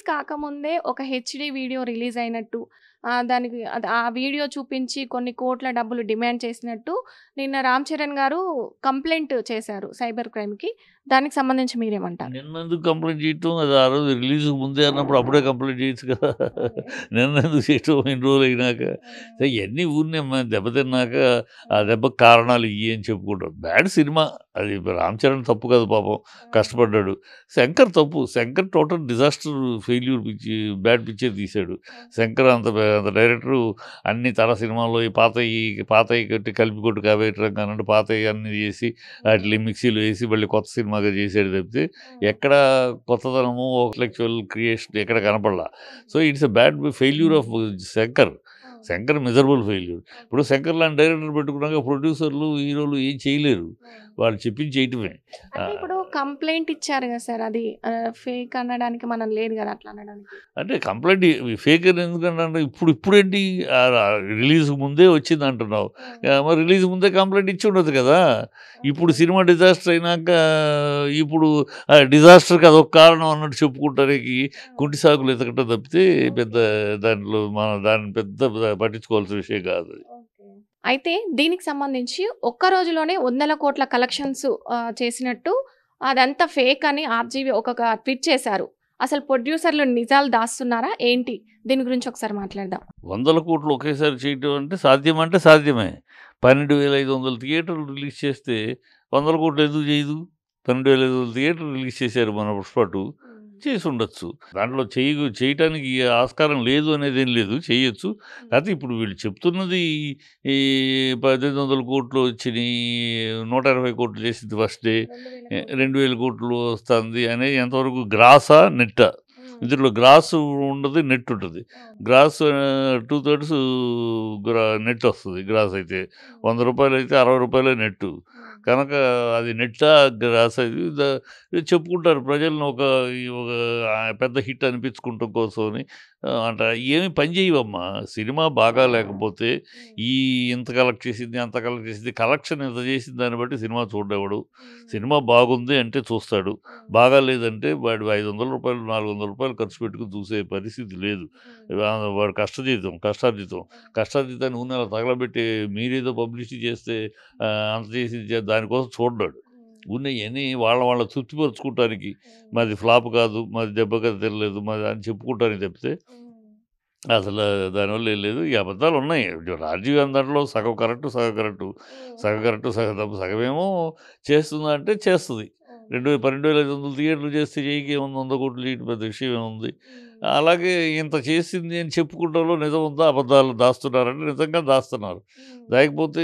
కాకముందే ఒక HD video release అయినట్టు, దానికి ఆ వీడియో చూపించి కొన్ని కోట్ల డబ్బులు డిమాండ్ చేసినట్టు నిన్న 'రామ్ చరణ్' గారు కంప్లెయింట్ చేశారు సైబర్ క్రైమ్‌కి. దానికి సంబంధించి మీరేమంటారు? నిన్నెందుకు కంప్లెయింట్ చేయటం? అది ఆ రోజు రిలీజ్‌కి ముందే అన్నప్పుడు అప్పుడే కంప్లెయింట్ చేయొచ్చు కదా! నిన్నెందుకు చేయటం ఇన్ని రోజులయినాక? సో, ఇయన్నీ ఊరినే దెబ్బతిన్నాక ఆ దెబ్బకి కారణాలు ఇయ్యి అని చెప్పుకుంటాం. Bad cinema. అది 'రామ్ చరణ్' తప్పు కాదు పాపం. కష్టపడ్డాడు. 'శంకర్' తప్పు. 'Shankar' total disaster failure bad picture తీశాడు. 'శంకర్' అంత డైరెక్టరు అన్ని తన సినిమాల్లో ఈ పాతయి కట్టి కలిపి కొట్టు కాబేయటం కానండి పాతయి అన్నీ చేసి వాటిని మిక్సీలో వేసి మళ్ళీ కొత్త సినిమాగా చేసాడు తప్పితే ఎక్కడ కొత్తదనము ఇంటలెక్చువల్ క్రియేషన్ ఎక్కడ కనపడలా. So it's a bad failure of Shankar. Shankar miserable failure. ఇప్పుడు శంకర్ లాంటి డైరెక్టర్ పెట్టుకున్నాక ప్రొడ్యూసర్లు హీరోలు ఏం చేయలేరు. వాళ్ళు చెప్పింది చేయటమే. అంటే ఇప్పుడు కంప్లెయింట్ ఇచ్చారు కదా సార్, అది ఫేక్ అనడానికి మనం లేదు కదా అట్లా అనడానికి. అంటే కంప్లైంట్ ఫేక్ అని ఎందుకంటే ఇప్పుడేంటి రిలీజ్‌కి ముందే వచ్చింది అంటున్నావు. మరి రిలీజ్ ముందే కంప్లైంట్ ఇచ్చి ఉండదు కదా! ఇప్పుడు సినిమా డిజాస్టర్ అయినాక ఇప్పుడు డిజాస్టర్‌కి అదొక కారణం అన్నట్టు చెప్పుకుంటానికి కుంటి సాకులు ఎతకటం తప్పితే పెద్ద దాంట్లో మనం దాన్ని పెద్ద పట్టించుకోవాల్సిన విషయం కాదు అది. అయితే దీనికి సంబంధించి ఒక్క రోజులోనే వందల కోట్ల కలెక్షన్స్ చేసినట్టు అదంతా ఫేక్ అని ఆర్‌జీవీ ఒక ట్వీట్ చేశారు. అసలు ప్రొడ్యూసర్‌లు నిజాలు దాస్తున్నారా ఏంటి? దీని గురించి ఒకసారి మాట్లాడదాం. 100,00,00,000 ఒకేసారి చేయటం అంటే సాధ్యమంటే సాధ్యమే. 12,500 థియేటర్లు రిలీజ్ చేస్తే 100,00,00,000 ఎందుకు చేయదు? 12,500 థియేటర్లు రిలీజ్ చేశారు మన 'పుష్ప 2' చేసుండొచ్చు. దాంట్లో చేయటానికి ఆస్కారం లేదు అనేదేం లేదు. చేయొచ్చు. కాకపోతే ఇప్పుడు వీళ్ళు చెప్తున్నది ఈ 18,00,00,000 వచ్చినియి, 180,00,00,000 చేసింది ఫస్ట్ డే, 2,000,00,00,000 వస్తుంది అనేది ఎంతవరకు గ్రాసా? నెట్టా? ఇందులో గ్రాస్ ఉండదు, నెట్ ఉంటది. గ్రాస్ 2/3 నెట్ వస్తది. గ్రాస్ అయితే రూ. 100 అయితే రూ. 60 నెట్టు. కనుక అది నెట్టా? గ్రాసా? చెప్పుకుంటారు ప్రజలను ఒక పెద్ద హిట్ అనిపించుకుంటం కోసమని. ఏమి పని చేయవమ్మా. సినిమా బాగా లేకపోతే ఇంత కలెక్ట్ చేసింది, అంత కలెక్ట్ చేసింది. కలెక్షన్ ఇంత చేసిన దాన్ని బట్టి సినిమా చూడనివ్వడు. సినిమా బాగుంది అంటే చూస్తాడు. బాగా లేదంటే వాడు రూ. 500, రూ. 400 ఖర్చు పెట్టుకొని చూసే పరిస్థితి లేదు. వాడు కష్టార్జితాన్ని ఊరినే తగలబెట్టి మీరేదో పబ్లిసిటీ చేస్తే అంత చేసి దానికోసం చూడడు. ఉన్నయన్నీ వాళ్ళ తృప్తిపరుచుకోవటానికి మాది ఫ్లాప్ కాదు, మాది దెబ్బగా తినలేదు, మాది అని చెప్పుకుంటానికి తప్పితే అసలు దానివల్ల ఏం లేదు. ఈ అబద్ధాలున్నాయి. రాజీవ్ గాంధీ దాంట్లో సగం కరెక్టు, సగం కరెక్టు. సగం కరెక్టు, సగం తప్పు. సగమేమో చేస్తుందా అంటే చేస్తది. 12,500 థియేటర్లు చేస్తే ఏముంది 100,00,00,000 చేయటం పెద్ద విషయం ఏముంది. అలాగే ఇంత చేసింది అని చెప్పుకుంటంలో నిజం ఉందా? అబద్ధాలు దాస్తున్నారంటే నిజంగా దాస్తున్నారు. లేకపోతే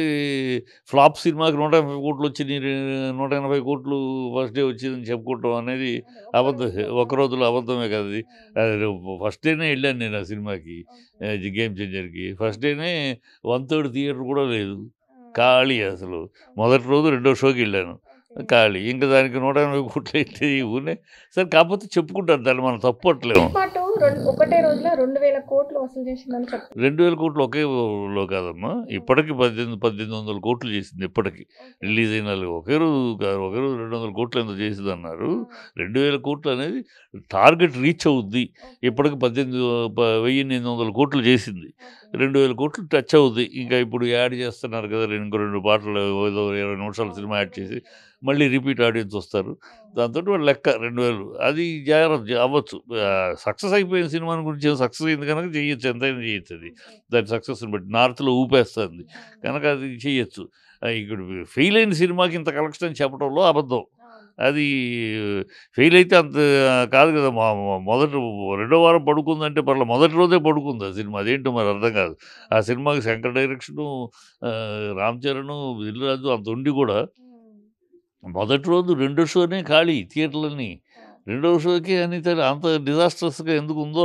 ఫ్లాప్ సినిమాకి 150,00,00,000 వచ్చినియి, 180,00,00,000 ఫస్ట్ డే వచ్చిందని చెప్పుకోవటం అనేది అబద్ధం. ఒక రోజులో అబద్ధమే కదా అది. ఫస్ట్ డేనే ఎళ్ళాను నేను ఆ సినిమాకి. 'గేమ్ చేంజర్‌కి'. ఫస్ట్ డేనే 1/3 థియేటర్ కూడా లేదు. ఖాళీ అసలు. మొదటి రోజు రెండో షోకెళ్ళాను. ఖాళీ. ఇంక దానికి 180,00,00,000 ఏంటి ఊరినే సరే కాకపోతే చెప్పుకుంటారు దాన్ని మనం తప్పట్లేము. ఒకటే రోజులో 2,000,00,00,000 వసూలు చేసిందని చెప్తున్నారు. 2,000,00,00,000 ఒకే లో కాదమ్మా. ఇప్పటికి 1,800 చేసింది ఇప్పటికి. రిలీజ్ అయిన ఒకే రోజు కాదు. ఒకే రోజు 200,00,00,000 ఎంతో చేసిందన్నారు. 2,000,00,00,000 అనేది టార్గెట్ రీచ్ అవుద్ది. ఇప్పటికి 1,800,00,00,000 చేసింది. 2,000,00,00,000 టచ్ అవుద్ది. ఇంకా ఇప్పుడు యాడ్ చేస్తున్నారు కదా! ఇంకో 2 పాటలు ఏదో 20 నిమిషాల సినిమా యాడ్ చేసి మళ్ళీ రిపీట్ ఆడియన్స్ వస్తారు. దాంతోటి వాళ్ళ లెక్క 2,000 అది అవ్వచ్చు. సక్సెస్ అయిపోయిన సినిమాని గురించి సక్సెస్ అయింది కనుక చేయొచ్చు. ఎంతైనా చేయొచ్చు అది. దాని సక్సెస్‌ని బట్టి. నార్త్‌లో ఊపేస్తుంది. కనుక అది చేయొచ్చు. ఇప్పుడు ఫెయిల్ అయిన సినిమాకి ఇంత కలెక్షన్ అని చెప్పడంలో అబద్ధం. అది ఫెయిల్ అయితే అంత కాదు కదా! రెండో వారం పడుకుందంటే పర్లే. మొదటి రోజే పడుకుంది ఆ సినిమా. అదేంటో మరి అర్థం కాదు. ఆ సినిమాకి శంకర్ డైరెక్షను, 'రామ్ చరణ్', 'దిల్ రాజు' అంత ఉండి కూడా మొదటి రోజు రెండో షోనే ఖాళీ థియేటర్‌లన్నీ. రెండో షోకి అంత డిజాస్ట్రస్‌గా ఎందుకుందో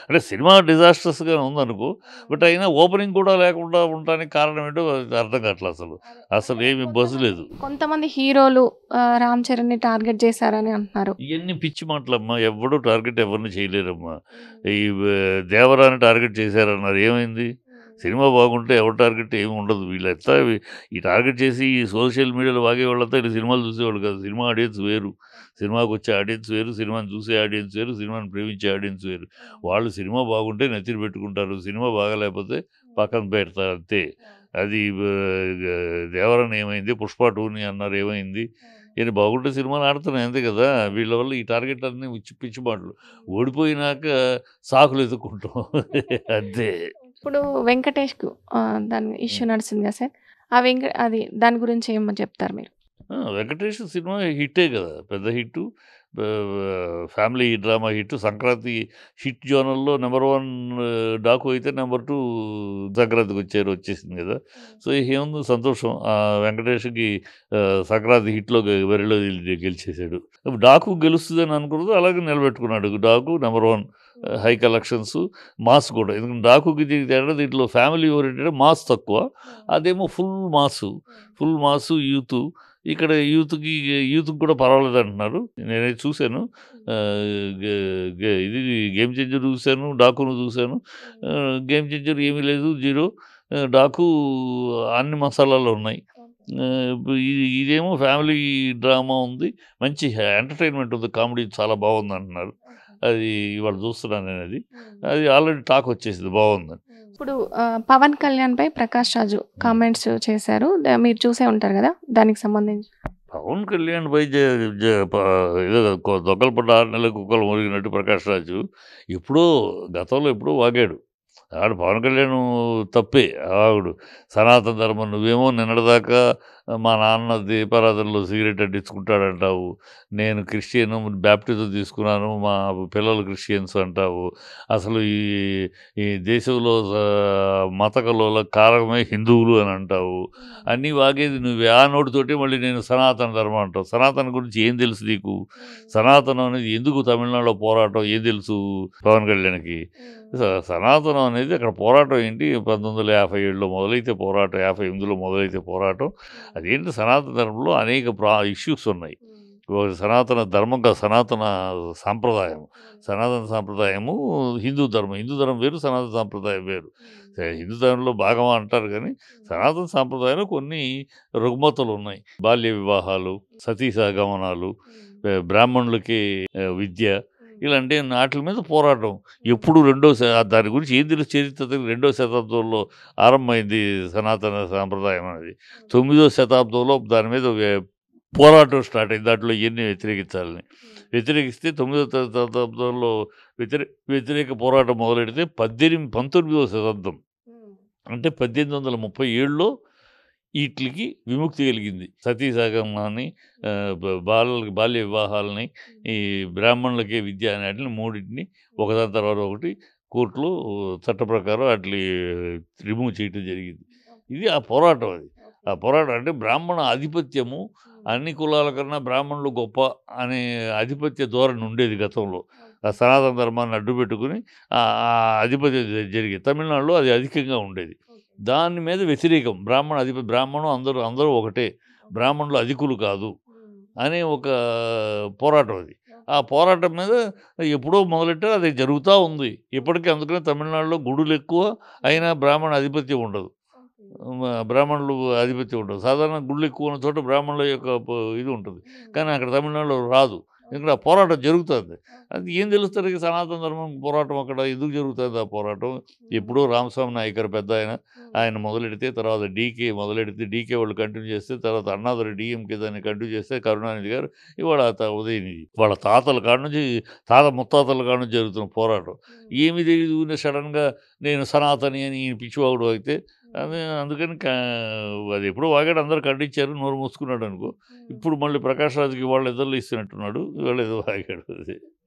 అంటే సినిమా డిజాస్ట్రస్‌గానే ఉందనుకో. బట్ అయినా ఓపెనింగ్ కూడా లేకుండా ఉండటానికి కారణం ఏంటో అర్థం కావట్లే అసలు. అసలేమి బజ్ లేదు. కొంతమంది హీరోలు 'రామ్ చరణ్‌ని' టార్గెట్ చేశారని అంటున్నారు. ఇయన్నీ పిచ్చి మాటలమ్మా. ఎవ్వడు టార్గెట్ ఎవరిని చేయలేరమ్మా. ఈ 'దేవరాని' టార్గెట్ చేశారన్నారు. ఏమైంది? సినిమా బాగుంటే ఎవరి టార్గెట్ ఏమి ఉండదు. వీళ్ళంతా ఈ టార్గెట్ చేసి ఈ సోషల్ మీడియాలో వాగే వాళ్ళంతా ఈడ సినిమాలు చూసేవాళ్ళు కాదు. సినిమా ఆడియన్స్ వేరు. సినిమాకొచ్చే ఆడియన్స్ వేరు. సినిమాని చూసే ఆడియన్స్ వేరు. సినిమాని ప్రేమించే ఆడియన్స్ వేరు. వాళ్ళు సినిమా బాగుంటే నెత్తిన పెట్టుకుంటారు. సినిమా బాగాలేకపోతే పక్కన పెడతారు అంతే. అది దేవరని ఏమైంది? 'పుష్ప 2'ని అన్నారు ఏమైంది? ఈయన బాగుంటే సినిమాలు ఆడుతున్నాయి అంతే కదా! వీళ్ళ వల్ల ఈ టార్గెట్ అన్నీ పిచ్చి మాటలు. ఓడిపోయినాక సాకులు ఎతుక్కుంటాం అంతే. ఇప్పుడు వెంకటేష్‌కు దాని ఇష్యూ నడిసింది కదా సార్. అది దాని గురించి ఏమో చెప్తారు మీరు? వెంకటేష్ సినిమా హిట్టే కదా! పెద్ద hit. Family drama hit. Sankranti hit జోనల్‌లో నంబర్ 1 డాకు అయితే నంబర్ 2 సంక్రాంతికొచ్చారు వచ్చేసింది కదా! సో, ఏముంది సంతోషం. వెంకటేష్‌కి సంక్రాంతి హిట్‌లో బరిలో గెలిచేసాడు. డాకు గెలుస్తదని అనుకున్నది అలాగే నిలబెట్టుకున్నాడు. Daaku number 1 high collections, mass కూడా. ఎందుకంటే డాకుకి దీనికి తేడా దీంట్లో ఫ్యామిలీ ఓరియెంటెడ్ మాస్ తక్కువ. అదేమో ఫుల్ మాసు యూతు. ఇక్కడ యూత్‌కి కూడా పర్వాలేదంటున్నారు. నేనైతే చూసాను. గె గె ఇది 'గేమ్ చేంజర్' చూసాను. 'డాకును' చూసాను. 'గేమ్ చేంజర్' ఏమీ లేదు. 0. 'డాకు' అన్ని మసాలాలు ఉన్నాయి. ఇదేమో ఫ్యామిలీ డ్రామా ఉంది. మంచి ఎంటర్‌టైన్‌మెంట్ ఉంది. కామెడీ చాలా బావుందంటున్నారు. అది ఇవాళ చూస్తున్నాను నేనది. అది ఆల్రెడీ టాక్ వచ్చేసింది బావుందని. ఇప్పుడు పవన్ కళ్యాణ్‌పై ప్రకాష్ రాజు కామెంట్స్ చేశారు. మీరు చూసే ఉంటారు కదా! దానికి సంబంధించి. పవన్ కళ్యాణ్‌పై జ జ ప ఏదో దొంగలు పడ్డ 6 నెలల కుక్కలు మురిగినట్టు ప్రకాష్ రాజు గతంలో ఎప్పుడో వాగాడు. ఆడు పవన్ కళ్యాణ్ తప్పే ఆగుడు. సనాతన ధర్మం నువ్వేమో నిన్నటిదాకా మా నాన్న దీపారాధనలో సిగరెట్ అంటించుకుంటాడంటావు. నేను క్రిస్టియను బాప్టిజం తీసుకున్నాను. మా పిల్లలు క్రిస్టియన్స్ అంటావు. అసలు ఈ దేశంలో మత కలవల కారకమే హిందువులు అని అంటావు. అన్నీ వాగేది నువ్వే. ఆ నోటితోటి మళ్ళీ నేను సనాతన ధర్మం అంటావు. సనాతన గురించి ఏం తెలుసు నీకు? సనాతనం అనేది ఎందుకు తమిళనాడులో పోరాటం ఏం తెలుసు పవన్ కళ్యాణ్‌కి? సనాతనం అనేది అక్కడ పోరాటం ఏంటి? 1957లో మొదలైతే పోరాటం, 58లో మొదలైతే పోరాటం. అదేంటి సనాతన ధర్మంలో అనేక ఇష్యూస్ ఉన్నాయి. ఒకటి సనాతన ధర్మం కాదు, సనాతన సాంప్రదాయం. సనాతన సాంప్రదాయము హిందూ ధర్మం. హిందూ ధర్మం వేరు, సనాతన సాంప్రదాయం వేరు. హిందూ ధర్మంలో భాగం అంటారు కానీ సనాతన సాంప్రదాయంలో కొన్ని రుగ్మతలు ఉన్నాయి. బాల్య వివాహాలు, సతీ సహగమనాలు, బ్రాహ్మణులకి విద్య, ఇలాంటి నాట్ల మీద పోరాటం. ఎప్పుడు దాని గురించి ఏం తెలుసు చరిత్ర? 2వ శతాబ్దంలో ఆరంభమైంది సనాతన సాంప్రదాయం అనేది. 9వ శతాబ్దంలో దాని మీద పోరాటం స్టార్ట్ అయింది. దాంట్లో ఇయన్నీ వ్యతిరేకించాలని. వ్యతిరేకిస్తే 9వ శతాబ్దంలో వ్యతిరేక పోరాటం మొదలెడితే 19వ శతాబ్దం అంటే 1837లో ఈట్లికి విముక్తి కలిగింది. సతీ సహగమనాన్ని, బాల్య వివాహాలని, ఈ బ్రాహ్మణులకే విద్య అనే ఆటిని మూడింటిని ఒకదాని తర్వాత ఒకటి కోర్టులో చట్ట ప్రకారం రిమూవ్ చేయటం జరిగింది. ఇది ఆ పోరాటం అది. ఆ పోరాటం అంటే బ్రాహ్మణ ఆధిపత్యము అన్ని కులాల కన్నా బ్రాహ్మణులు గొప్ప అనే ఆధిపత్య ధోరణి ఉండేది గతంలో. ఆ సనాతన ధర్మాన్ని అడ్డుపెట్టుకుని ఆ ఆధిపత్యం జరిగేది. తమిళనాడులో అది అధికంగా ఉండేది. దాని మీద వ్యతిరేకం. బ్రాహ్మణం అందరూ ఒకటే. బ్రాహ్మణులు అధికులు కాదు అనే ఒక పోరాటం అది. ఆ పోరాటం మీద ఎప్పుడో మొదలెట్టారు. అది జరుగుతా ఉంది. ఇప్పటికీ అందుకనే తమిళనాడులో గుడులెక్కువ, అయినా బ్రాహ్మణ ఆధిపత్యం ఉండదు. బ్రాహ్మణులు ఆధిపత్యం ఉండదు. సాధారణ గుళ్ళెక్కువ ఉన్న చోట బ్రాహ్మణుల యొక్క ఇది ఉంటుంది. కానీ అక్కడ తమిళనాడులో రాదు. ఎందుకంటే ఆ పోరాటం జరుగుతుంది. అది ఏం తెలుస్తుంది సనాతన ధర్మం పోరాటం అక్కడ ఎందుకు జరుగుతుంది ఆ పోరాటం? ఎప్పుడో రామస్వామి నాయకర్ పెద్దాయన, ఆయన మొదలెడితే తర్వాత డీకే వాళ్ళు కంటిన్యూ చేస్తే తర్వాత అన్నాదురి డీఎంకే దాన్ని కంటిన్యూ చేస్తే కరుణానిధి గారు ఇవాళ ఉదయనిధి. వాళ్ళ తాతల కాడ నుంచి ముత్తాతల కాడ నుంచి జరుగుతున్న పోరాటం. ఏమి తెలియదు సడన్‌గా నేను సనాతని అని పిచ్చివాగుడు అయితే అందుకని అది ఎప్పుడో వాగాడు, అందరూ ఖండించారు, నోరు మూసుకున్నాడు అనుకో. ఇప్పుడు మళ్ళీ ప్రకాష్ రాజ్‌కి ఇవాళ ఎదరలు ఇస్తున్నట్టున్నాడు. ఇవాళ ఏదో వాగాడు.